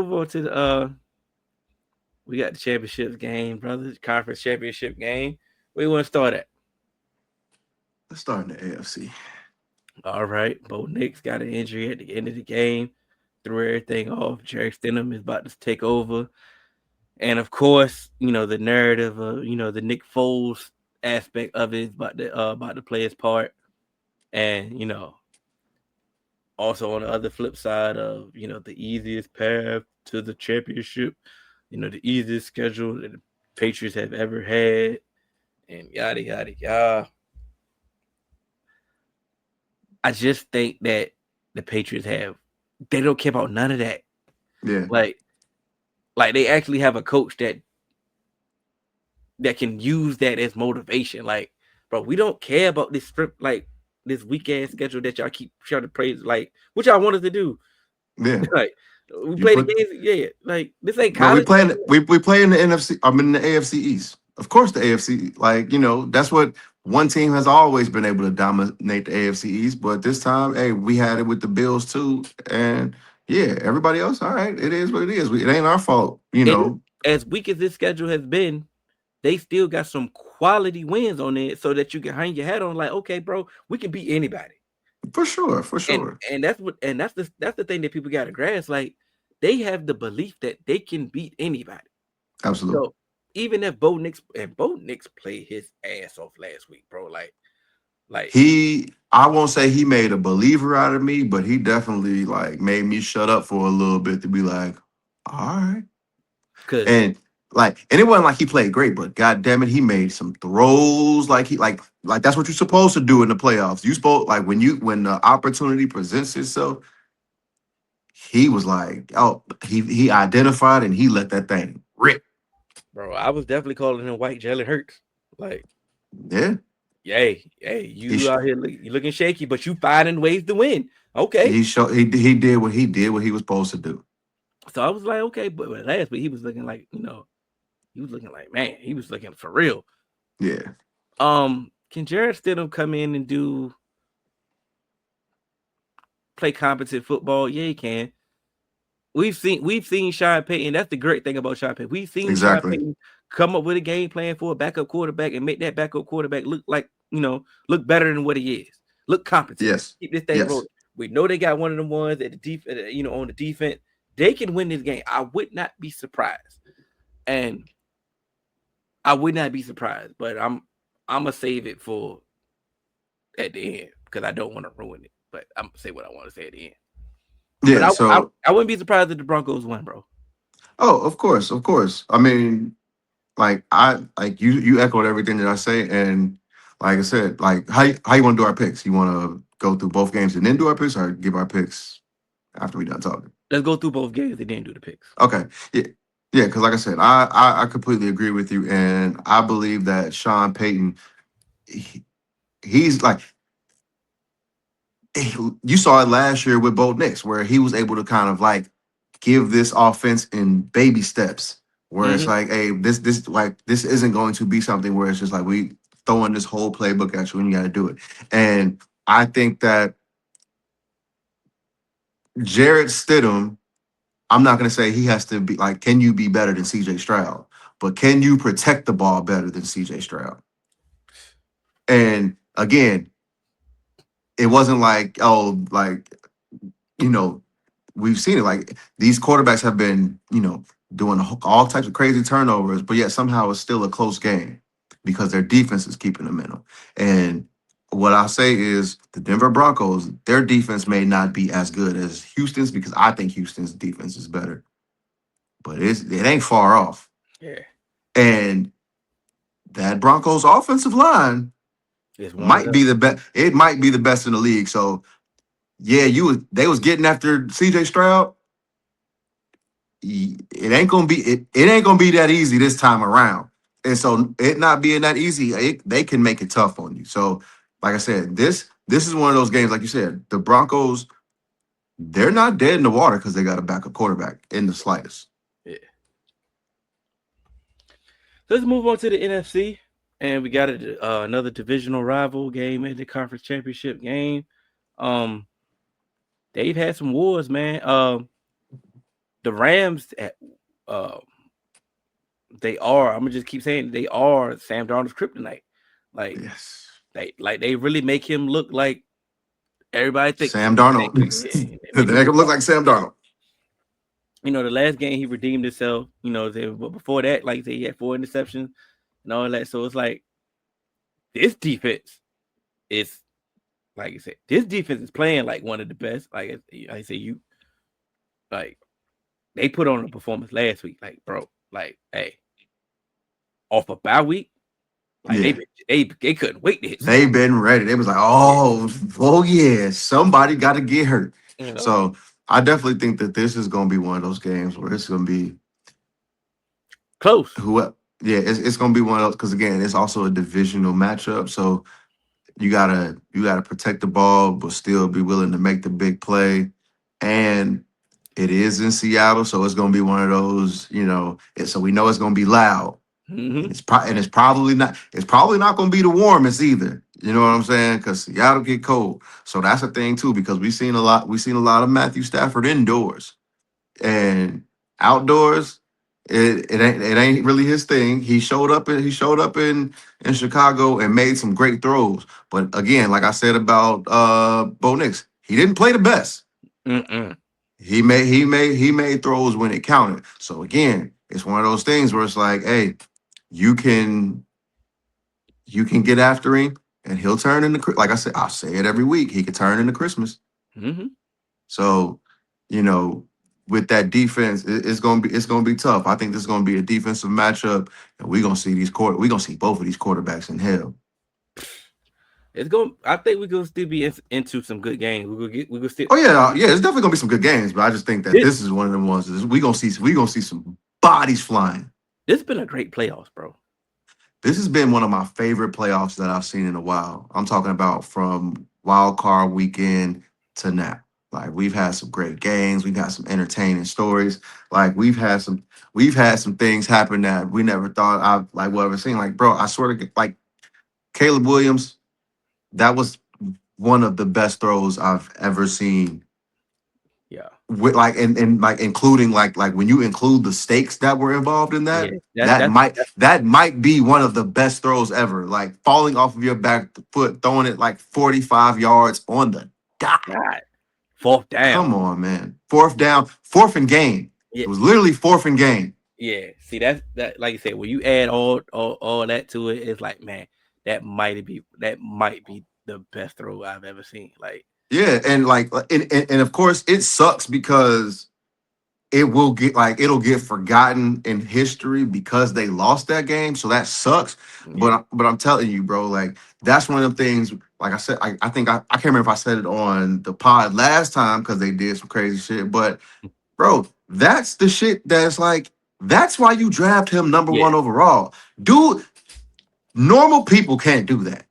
move on to the we got the championship game, brothers. Conference championship game. Where you want to start at? Let's start in the AFC. All right. Bo Nix got an injury at the end of the game. Threw everything off. Jerry Stidham is about to take over. And of course, the narrative of the Nick Foles aspect of it is about to play his part. And also on the other flip side of the easiest path to the championship, the easiest schedule that the Patriots have ever had, and yada yada yada. I just think that the Patriots they don't care about none of that. Yeah, Like they actually have a coach that can use that as motivation. Like, bro, we don't care about this script, like this weak ass schedule that y'all keep trying to praise, like what y'all want us to do. yeah. Like we You play the put, games, yeah. Like this ain't bro. We college. playing. We play in the NFC. I'm in the AFC East. Of course, the AFC. Like that's what one team has always been able to dominate the AFC East. But this time, hey, we had it with the Bills too, and yeah, everybody else. All right, it is what it is. It ain't our fault. And as weak as this schedule has been, they still got some quality wins on it, so that you can hang your head on. Like, okay, bro, we can beat anybody. For sure, for And sure, that's the thing that people got to grasp. Like, they have the belief that they can beat anybody. absolutely. So even if Bo Nix played his ass off last week, bro, like I won't say he made a believer out of me, but he definitely like made me shut up for a little bit to be like, all right. because And and it wasn't like he played great, but god damn it, he made some throws like he like that's what you're supposed to do in the playoffs. You supposed like when the opportunity presents itself, he was like, oh, he identified and he let that thing rip. bro, I was definitely calling him White Jalen Hurts. Like, Yeah. hey, He you sh- out here you looking shaky, but you finding ways to win. Okay. he showed he did what he was supposed to do. So I was like, okay, but last week he was looking like, he was looking like, man, he was looking for real. Yeah. Can Jared Stidham come in and play competent football? Yeah, he can. We've seen Sean Payton. That's the great thing about Sean Payton. We've seen Sean Exactly. Payton come up with a game plan for a backup quarterback and make that backup quarterback look like, look better than what he is. Look competent. Yes. Keep this thing rolling. Yes. We know they got one of them ones at the on the defense. They can win this game. I would not be surprised. And I would not be surprised, but I'm gonna save it for at the end because I don't want to ruin it. But I'm gonna say what I want to say at the end. But Yeah. I So I wouldn't be surprised if the Broncos won, bro. oh, of course, of course. I mean, you echoed everything that I say, and like I said, like how you want to do our picks? You want to go through both games and then do our picks, or give our picks after we done talking? Let's go through both games. They didn't do the picks. Okay, yeah, yeah. Because like I said, I completely agree with you, and I believe that Sean Payton, he, he's like you saw it last year with Bo Nix, where he was able to kind of like give this offense in baby steps, where it's Hmm. like, hey, this isn't going to be something where it's just like we throwing this whole playbook at you and you got to do it. And I think that Jared Stidham, I'm not going to say he has to be like, can you be better than CJ Stroud? But can you protect the ball better than CJ Stroud? And again, it wasn't like, oh, like, you know, we've seen it. Like these quarterbacks have been, doing all types of crazy turnovers, but yet somehow it's still a close game because their defense is keeping them in them. And what I'll say is the Denver Broncos, their defense may not be as good as Houston's because I think Houston's defense is better, but it ain't far off. Yeah, And that Broncos offensive line it's one of might them. be the best. It might be the best in the league. So yeah, they was getting after CJ Stroud. It ain't gonna be that easy this time around. And so it not being that easy, they can make it tough on you. So, like I said, this is one of those games, like you said, the Broncos, they're not dead in the water because they got a backup quarterback in the slightest. Yeah. So let's move on to the NFC, and we got another divisional rival game at the conference championship game. Um, they've had some wars, man. the Rams, uh, they are. I'm gonna just keep saying they are Sam Darnold's kryptonite. Like Yes. they really make him look like everybody thinks. Sam Darnold. Yeah, they They make him make look him look like. like Sam Darnold. The last game he redeemed himself. But before that, like I said, he had 4 interceptions and all that. So it's like this defense is, like I said, this defense is playing like one of the best. Like I say, like they put on a performance last week. Like, bro, like, hey, off a bye week, like Yeah. they couldn't wait to hit some They've points. been ready. They was like, Yeah, oh yeah, somebody got to get hurt. you know, So I definitely think that this is going to be one of those games where it's going to be close. who. Yeah, it's going to be one of those because again, it's also a divisional matchup. So you gotta protect the ball, but still be willing to make the big play. And it is in Seattle, so it's going to be one of those. So we know it's going to be loud. Hmm. And it's probably not. It's probably not going to be the warmest either. You know what I'm saying? Because Seattle get cold, so that's a thing too. Because we've seen a lot. We've seen a lot of Matthew Stafford indoors and outdoors. It ain't really his thing. He showed up in Chicago and made some great throws. But again, like I said about Bo Nix, he didn't play the best. Mm-mm. He made throws when it counted. So again, it's one of those things where it's like, hey, you can you can get after him, and he'll turn into like I said. I'll say it every week. He could turn into Christmas. Hmm. So, you know, with that defense, it's gonna be tough. I think this is gonna be a defensive matchup, and we're gonna see both of these quarterbacks in hell. It's going. I think we're gonna still be into some good games. We're gonna still. Oh yeah, yeah, it's definitely gonna be some good games, but I just think that This this is one of the ones that we gonna see some bodies flying. this has been a great playoffs, bro. This has been one of my favorite playoffs that I've seen in a while. I'm talking about from wild card weekend to now. Like we've had some great games, we've had some entertaining stories. Like we've had some things happen that we never thought I've like would ever seen. Like, bro, I swear to like Caleb Williams, that was one of the best throws I've ever seen Yeah, with like and like including like when you include the stakes that were involved in yeah. that, That that that's might that's that might be one of the best throws ever. Like falling off of your back foot, throwing it like 45 yards on the dot. God. Fourth down. Come on, man. Fourth down, fourth and game. Yeah, It was literally fourth and game. yeah. See, that. Like you said, when you add all that to it, it's like, man, that might be the best throw I've ever seen. Like, Yeah, and like and of course it sucks because it'll get forgotten in history because they lost that game. So that sucks. yeah, But I'm telling you, bro, like that's one of the things. Like I said, I think I can't remember if I said it on the pod last time because they did some crazy shit. But bro, that's the shit that's like that's why you draft him number yeah, one overall. Dude, normal people can't do that.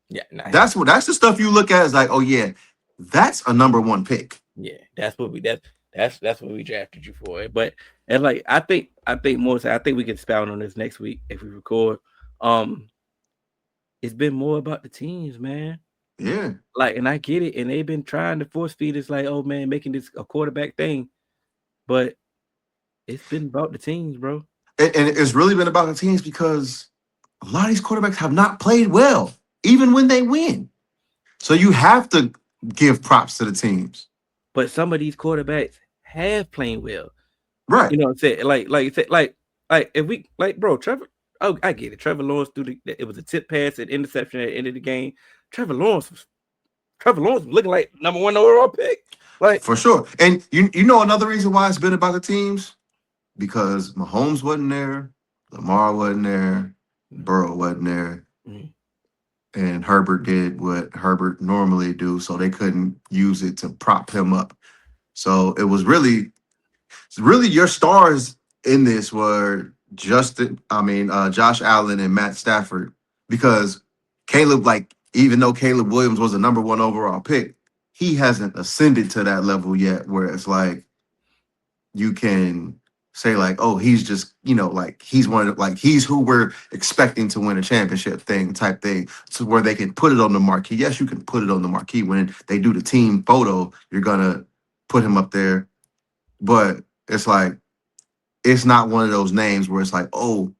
yeah. Nah, That's the stuff you look at as like, oh yeah, that's a number one pick. yeah. That's what we drafted you for. But and like I think more so I think we can expound on this next week if we record. Um, it's been more about the teams, man. Yeah. Like, and I get it, and they've been trying to force feed us like, oh man, making this a quarterback thing, but it's been about the teams, bro. And it's really been about the teams because a lot of these quarterbacks have not played well, even when they win. So you have to give props to the teams. But some of these quarterbacks have playing well. Right. You know what I'm saying? Like you said, like if we like, bro, Trevor. Oh, I get it. Trevor Lawrence it was a tip pass and interception at the end of the game. Trevor Lawrence was looking like number one overall pick. Like, For sure. And you know another reason why it's been about the teams? Because Mahomes wasn't there, Lamar wasn't there, Burrow wasn't there, mm, and Herbert did what Herbert normally do, so they couldn't use it to prop him up. So it was really your stars in this were Josh Allen and Matt Stafford, because Caleb, like, even though Caleb Williams was the number one overall pick, he hasn't ascended to that level yet where it's like you can say like, oh, he's just, like he's who we're expecting to win a championship type thing. So where they can put it on the marquee. Yes, you can put it on the marquee when they do the team photo, you're gonna put him up there. But it's like it's not one of those names where it's like, oh,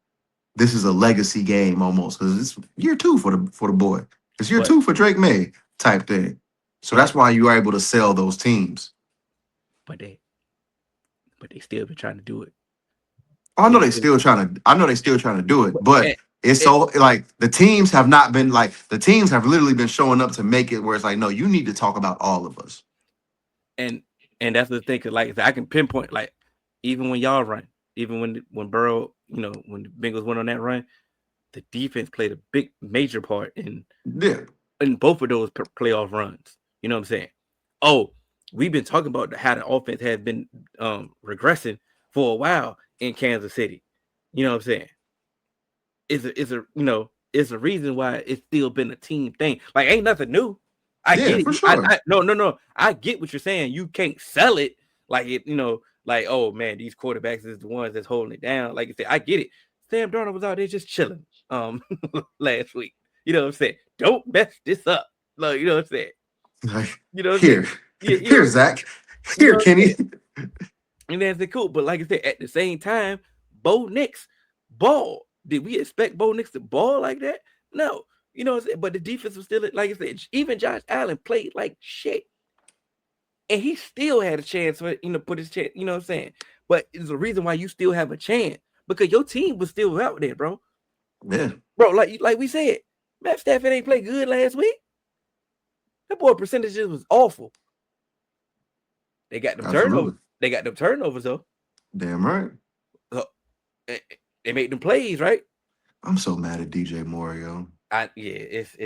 this is a legacy game almost because it's year two for the boy. It's year But two for Drake May type thing. So but that's why you are able to sell those teams. but they but they still been trying to do it. I know They they still still trying to. I know they still trying to do it, but but it's and, so like the teams have not been like the teams have literally been showing up to make it where it's like, no, you need to talk about all of us. and and that's the thing. Cause like I said, I can pinpoint like even when y'all run, even when Burrow, when the Bengals went on that run, the defense played a big major part Yeah, in both of those playoff runs. You know what I'm saying? Oh, we've been talking about how the offense has been regressing for a while in Kansas City. You know what I'm saying? It's a reason why it's still been a team thing. Like ain't nothing new. I yeah, get it. for I sure. no. I get what you're saying. You can't sell it like it. Like oh man, these quarterbacks is the ones that's holding it down. Like you said, I get it. Sam Darnold was out there just chilling last week. You know what I'm saying? Don't mess this up. Like you know what I'm saying? Like You know what I'm saying? here, Yeah, you know here, what I'm saying? Zach, You know here, what I'm Kenny. saying? And that's it cool. But like I said, at the same time, Bo Nix ball. Did we expect Bo Nix to ball like that? No. You know what I'm saying? But the defense was still like I said, even Josh Allen played like shit. And he still had a chance for put his chance, you know what I'm saying? But it's a reason why you still have a chance. Because your team was still out there, bro. Yeah, Bro, like we said, Matt Stafford ain't played good last week. That boy percentages was awful. They got them turnovers. absolutely. They got them turnovers though. Damn right. So, they made them plays, right? I'm so mad at DJ Moore, yo. Yeah, it's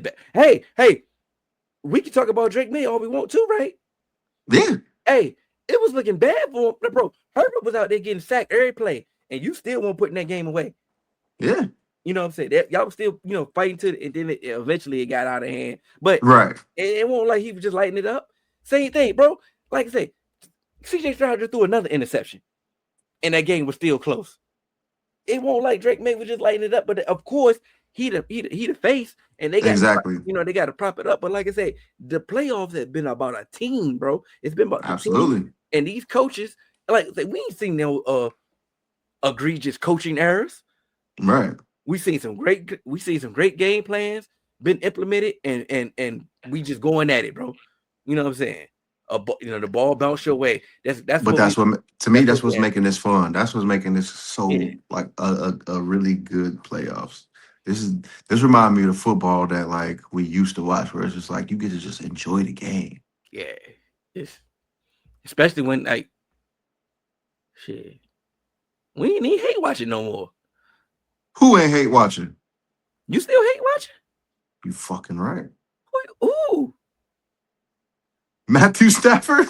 bad. Hey, we can talk about Drake May all we want to, right? Yeah, Hey, it was looking bad for him, bro. Herbert was out there getting sacked every play, and you still won't put that game away. yeah, You know what I'm saying? That y'all was still, fighting to it, and then eventually it got out of hand. But right. it won't like he was just lighting it up. Same thing, bro. Like I say, CJ Stroud just threw another interception, and that game was still close. It won't like Drake May was just lighting it up, but of course he the face, and Exactly. they got to prop it up. But like I say, the playoffs have been about a team, bro. It's been about the team Absolutely. and these coaches. Like I say, we ain't seen no egregious coaching errors. Right. We seen some great game plans been implemented, and we just going at it, bro. You know what I'm saying? The ball bounce your way. That's But what we that's what to me that's what that's we what's have. making this fun. That's what's making this Yeah, so like a really good playoffs. This remind me of the football that like we used to watch, where it's just like you get to just enjoy the game. yeah. It's especially when like shit. We ain't even hate watching no more. Who ain't hate watching? You still hate watching? You fucking right. Ooh. Matthew Stafford,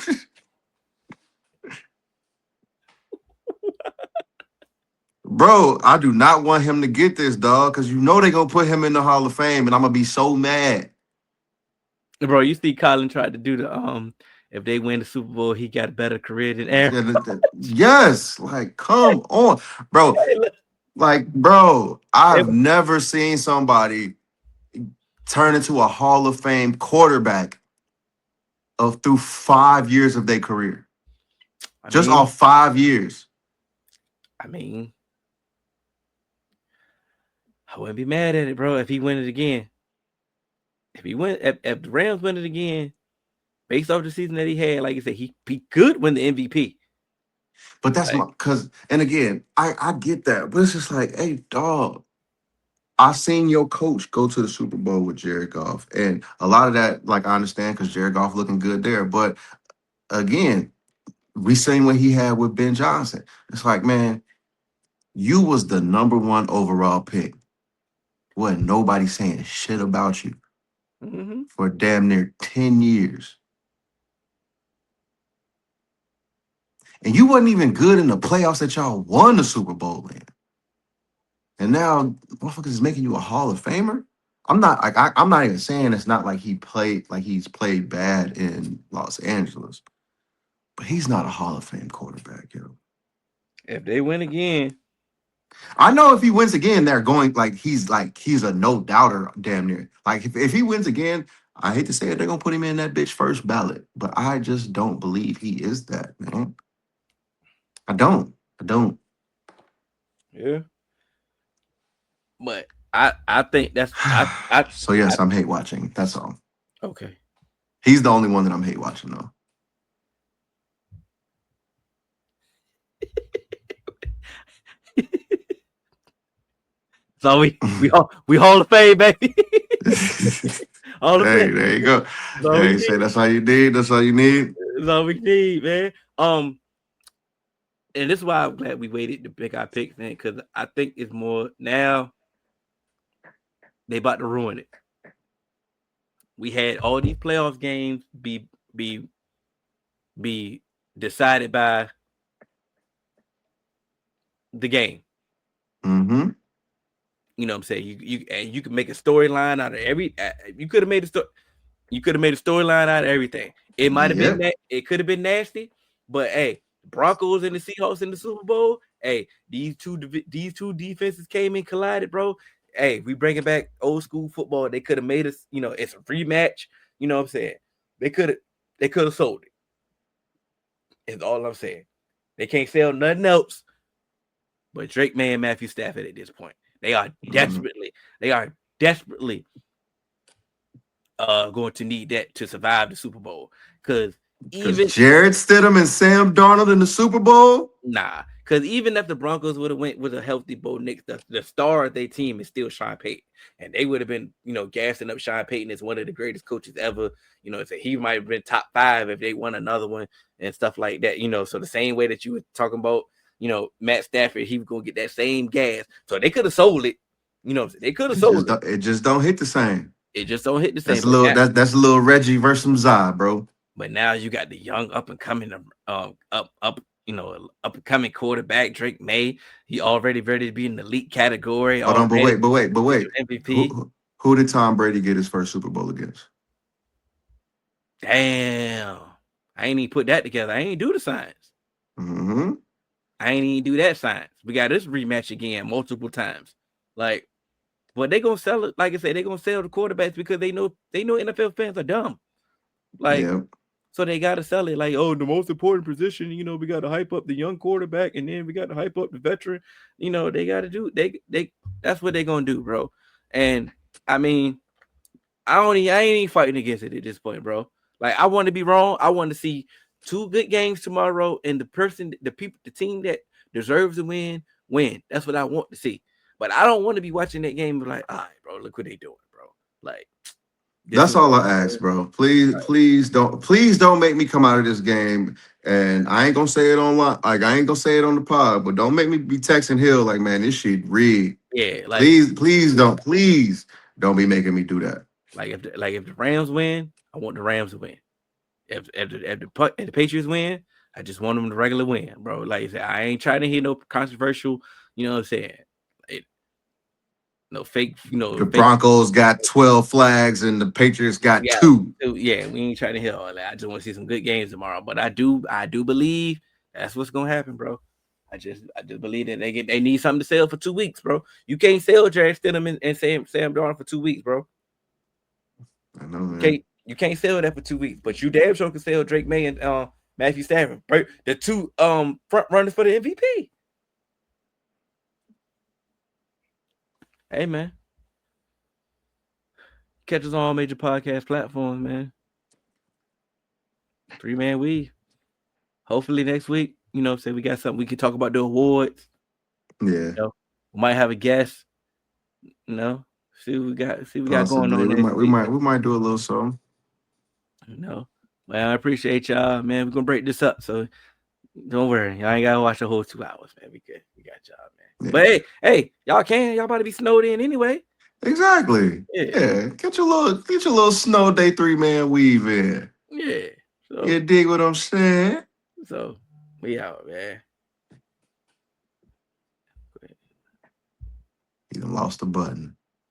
bro. I do not want him to get this dog because you know they gonna put him in the Hall of Fame, and I'm gonna be so mad. Bro, you see Colin tried to do the if they win the Super Bowl, he got a better career than Aaron. Yeah, yes, like come on, bro. Hey, look, Like, bro, hey, I've never seen somebody turn into a Hall of Fame quarterback of through 5 years of their career. I Just mean, off 5 years. I mean, I wouldn't be mad at it, bro, if he win it again. If the Rams win it again, based off the season that he had, like I said, he could win the MVP. But that's Like, my cause and again, I get that, but it's just like, hey, dog. I seen your coach go to the Super Bowl with Jared Goff. And a lot of that, like I understand, because Jared Goff looking good there. But again, we seen what he had with Ben Johnson. It's like, man, you was the number one overall pick. Wasn't nobody saying shit about you mm-hmm. for damn near 10 years. And you wasn't even good in the playoffs that y'all won the Super Bowl in. And now motherfuckers is making you a Hall of Famer. I'm not like I'm not even saying it's not like he's played bad in Los Angeles, but he's not a Hall of Fame quarterback, yo. If they win again, I know if he wins again, they're going like he's a no doubter damn near. Like if he wins again, I hate to say it, they're gonna put him in that bitch first ballot. But I just don't believe he is that, man. I don't. I don't. Yeah. But I think that's So yes, I'm hate watching. That's all. okay. He's the only one that I'm hate watching though. So we Hall of Fame, baby. Hall of Hey, Fame. there you go. That's all we Hey, say need. that's all you need. That's all you need. That's all we need, man. And this is why I'm glad we waited to pick our picks, man, because I think it's more now they about to ruin it. We had all these playoff games be be decided by the game. Mm-hmm. You know what I'm saying? You can make a storyline out of every. You could have made a story. You could have made a storyline out of everything. It might have been Yep. that. It could have been nasty, but hey, Broncos and the Seahawks in the Super Bowl. Hey, these two defenses came in collided, bro. Hey, we bringing back old school football. They could have made us. You know, it's a rematch. You know what I'm saying? They could have sold it. Is all I'm saying. They can't sell nothing else but Drake May and Matthew Stafford at this point. They are Mm-hmm. desperately going to need that to survive the Super Bowl. Because Because even Jared Stidham and Sam Darnold in the Super Bowl. because even if the Broncos would have went with a healthy Bo Nix, the star of their team is still Sean Payton, and they would have been, you know, gassing up Sean Payton as one of the greatest coaches ever. You know, so he might have been top 5 if they won another one and stuff like that. You know, so the same way that you were talking about, you know, Matt Stafford, he was gonna get that same gas. So they could have sold it. You know, they could have sold it. It just don't hit the same. It just don't hit the That's same. a little that's a little Reggie versus some Zai, bro. But now you got the young up and coming up and coming quarterback Drake May. He already ready to be in the elite category Hold on, already. but wait. MVP. Who did Tom Brady get his first Super Bowl against? Damn. I ain't even put that together. I ain't do the science. Mm-hmm. I ain't even do that science. We got this rematch again multiple times. Like, but they gonna sell it. Like I said, they gonna sell the quarterbacks because they know NFL fans are dumb. Like, Yeah. so they got to sell it like, oh, the most important position, you know, we got to hype up the young quarterback and then we got to hype up the veteran. You know, they got to do that's what they're going to do, bro. And I mean, I ain't even fighting against it at this point, bro. Like, I want to be wrong. I want to see 2 good games tomorrow and the team that deserves to win. That's what I want to see. But I don't want to be watching that game like, all right, bro, look what they doing, bro. Like, this That's is all I ask, bro. Please don't make me come out of this game. And I ain't gonna say it online, like I ain't gonna say it on the pod, but don't make me be texting Hill like, man, this shit rigged. yeah, like Please don't be making me do that. if the Rams win, I want the Rams to win. If the Patriots win, I just want them to regular win, bro. Like I said, I ain't trying to hear no controversial, you know what I'm saying? No fake, The Broncos got 12 flags and the Patriots got yeah, 2. yeah. We ain't trying to hear all that. I just want to see some good games tomorrow. But I do believe that's what's gonna happen, bro. I just believe that they need something to sell for 2 weeks, bro. You can't sell Jared Stidham and Sam Darnold for 2 weeks, bro. I know, man. You can't sell that for 2 weeks, but you damn sure can sell Drake May and Matthew Stafford, the 2 front runners for the MVP. Hey man, catch us on all major podcast platforms, man. 3-man weave. Hopefully next week, you know, say we got something we can talk about the awards. Yeah. You know, we might have a guest. You know, see what we got going Possibly. on next week. We might do a little something. You know, well, I appreciate y'all, man. We're gonna break this up, so don't worry. Y'all ain't gotta watch the whole 2 hours, man. We good. We got y'all, man. Yeah. But hey, y'all about to be snowed in anyway. Exactly. Yeah. Get your little snow day 3-man weave in. Yeah. So You dig what I'm saying? So we out, man. You done lost the button.